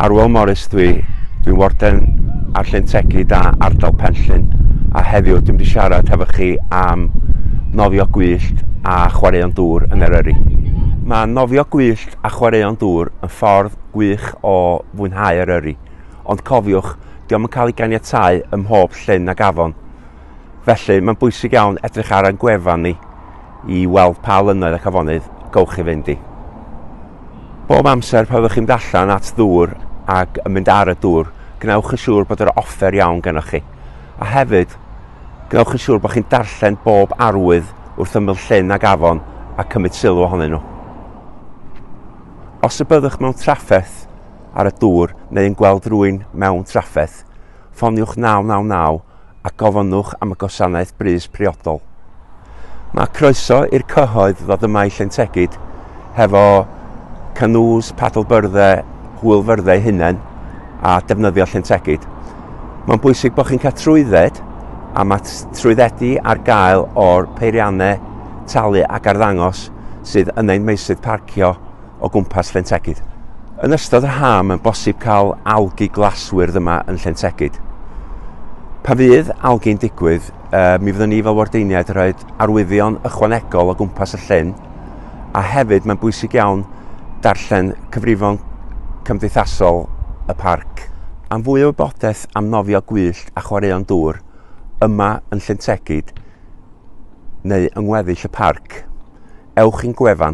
Arwel Morris dwi'n Warden ar Llyn Tegid a ardal Phenllyn, a heddiw dwi'n mynd i siarad hefo chi am nofio gwyllt a chwaraeon dŵr yn Eryri. Mae nofio gwyllt a chwaraeon dŵr yn ffordd gwych o fwynhau Eryri, ond cofiwch, diolch yn cael ei ganiatáu ym mhob llyn ag afon. Felly mae'n bwysig iawn edrych ar ein gwefan ni i weld pa llynnoedd ac afonydd gowch chi fynd i. Bob amser pan fyddwch chi'n mynd allan at ddŵr ac yn mynd ar y dŵr, gnewch yn siŵr bod yr offer iawn gennych chi. A hefyd, gnewch yn siŵr bod chi'n darllen bob arwydd wrth ymyl llyn ag afon a cymryd sylw ohonyn nhw. Os y byddwch mewn trafferth ar y dŵr neu yn gweld rhywun mewn trafferth, ffoniwch 999 a gofynnwch am y gwasanaeth brys priodol. Mae croeso i'r cyhoedd ddod yma i Llyn Tegid hefo canŵs, padl-fyrddio, hwylfyrddio hunain a defnyddio Llyn Tegid. Mae'n bwysig bod chi'n cael trwydded, a mae trwyddedu ar gael o'r peiriannau, talu ac arddangos sydd yn ein meysydd parcio o gwmpas Llyn Tegid. Yn ystod yr haf mae'n bosib cael algi glaswyrdd yma yn Llyn Tegid. Pa fydd algi'n digwydd, mi fyddwn ni fel wardeiniaid yn rhoi arwyddion ychwanegol o gwmpas y llyn, a hefyd mae'n bwysig iawn darllen cyfrifon cymdeithasol y parc. Am fwy o wybodaeth am nofio gwyllt a chwaraeon dŵr yma yn Llyn Tegid neu yng ngweddill y parc, ewch i'n gwefan.